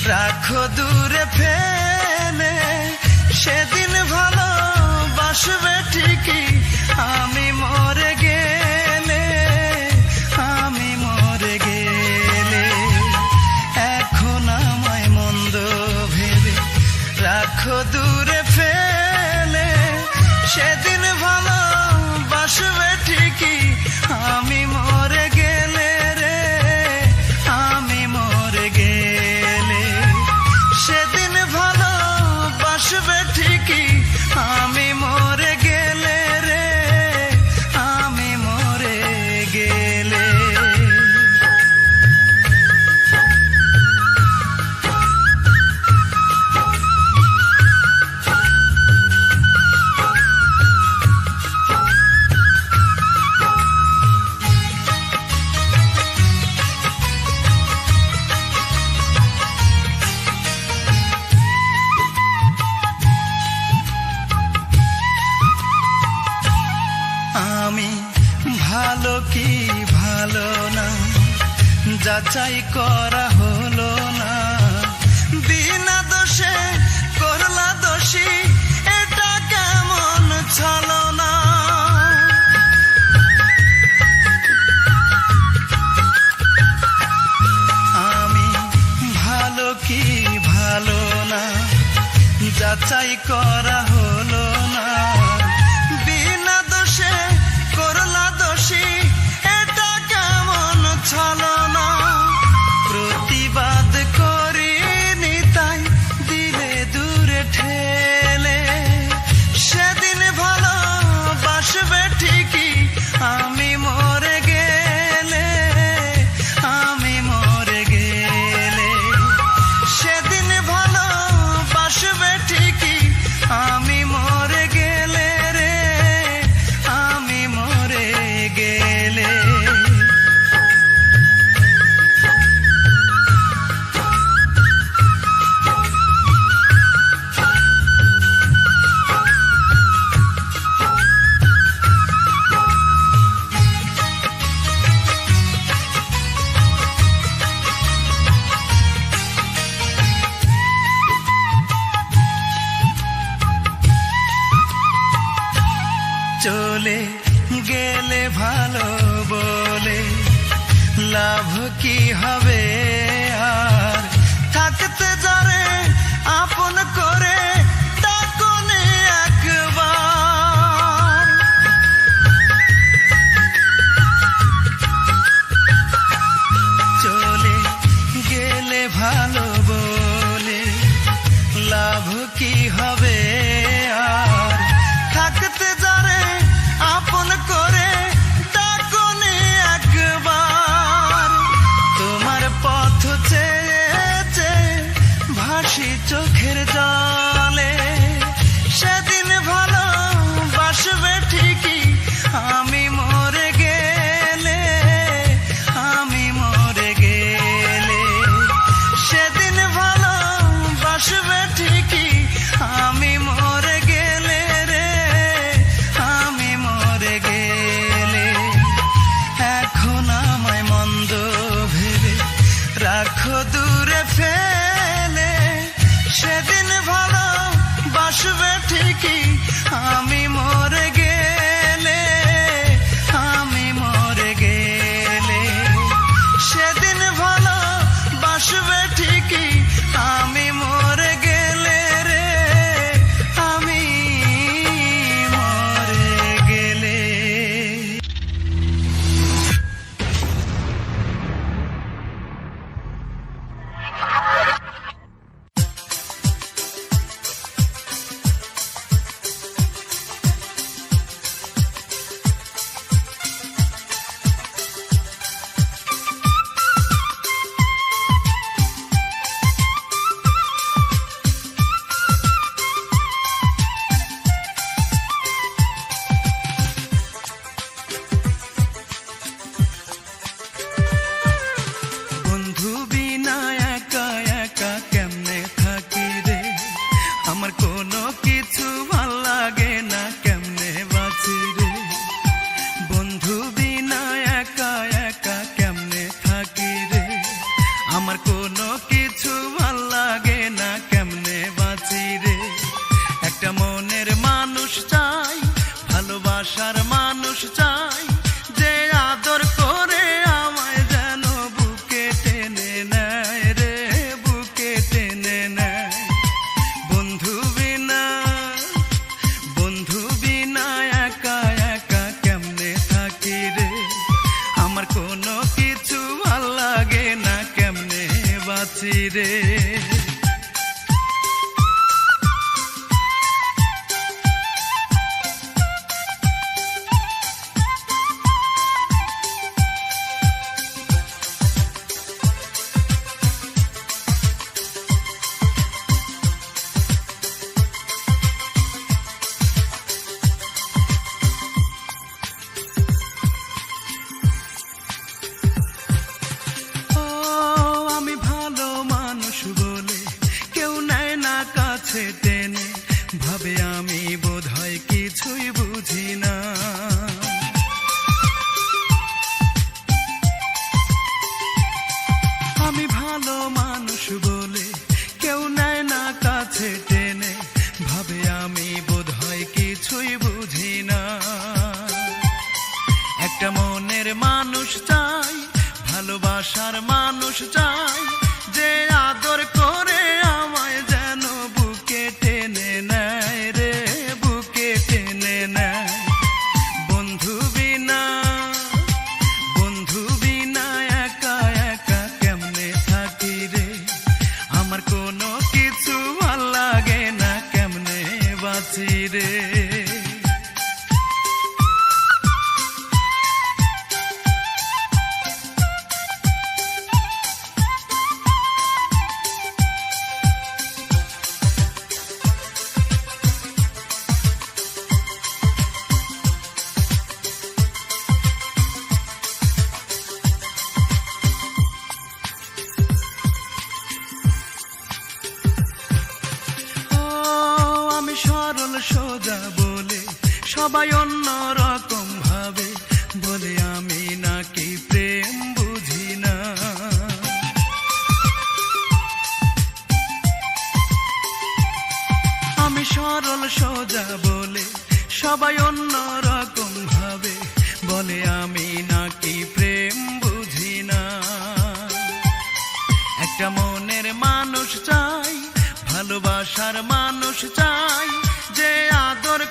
রাখো দূরে ফেলে, সেদিন ভালোবাসবে ঠিকই আমি মরে গেলে, আমি মরে গেলে। এখন আমায় মন্দ ভেবে রাখো দূরে ফেলে, সেদিন ভালোবাসবে ঠিকই আমি মরে গেলে রে, আমি মরে গেলে। সেদিন ভালোবাসবে ঠিকই আমি মরে গেলে রে, আমি মরে গেলে। আমি ভালো কি ভালো না যাচাই করা হলো না, বিনা দোষে করলা দোষী, এটা কেমন ছলনা। আমি ভালো কি ভালো না যাচাই করা হলো না, বিনা দোষে করলা দোষী, এটা কেমন ছলনা। প্রতিবাদ করিনি তাই দিলে দূরে ঠেলে, সেদিন ভালোবাসবে ঠিকই আমি মরে গেলে, আমি মরে গেলে। সেদিন ভালোবাসবে ঠিকই আমি মরে গেলে রে, আমি মরে গেলে। চলে গেলে ভালো বলে লাভ কি হবে আর, থাকতে যারে আপন করে ডাকনে একবার। চলে গেলে ভালো বলে লাভ কি হবে আর, থাকতে যারে আপন করে ডাকনে একবার। তোমার পথ চেয়ে ভাসি চোখের জলে, সেদিন ভালোবাসবে ঠিকই আমি মরে গেলে, আমি মরে গেলে। সেদিন ভালোবাসবে ঠিকই আমি মরে গেলে রে, আমি মরে গেলে। এখন আমায় মন্দ ভেবে রাখো দূরে ফেলে, সেদিন ভালোবাসবে ঠিকই আমি মরে গেলে, আমি মরে গেলে। সেদিন ভালোবাসবে ঠিকই আমি মরে গেলে রে, আমি মরে গেলে। আমার কোনো কিছু ভাল বাঁচি রে। টেনে ভাবে আমি বোধহয় কিছুই বুঝি না। আমি ভালো মানুষ বলে কেউ নেয় না কাছে টেনে, ভাবে আমি বোধহয় কিছুই বুঝি না। একটা মনের মানুষ চাই, ভালোবাসার মানুষ চাই, যে আদর করে আমায় যেন বুকে টেনে নেয় রে, বুকে টেনে নেয়। বন্ধু বিনা একা একা কেমনে থাকি রে, আমার কোনো কিছু ভাল লাগে না, কেমনে বাঁচি রে। সরল সোজা বলে সবাই অন্য রকম ভাবে, বলে আমি নাকি প্রেম বুঝি না। আমি সরল সোজা বলে সবাই অন্য রকম ভাবে, বলে আমি নাকি প্রেম বুঝি না। একটা মনের মানুষ চাই, ভালোবাসার মানুষ চাই, যে আদর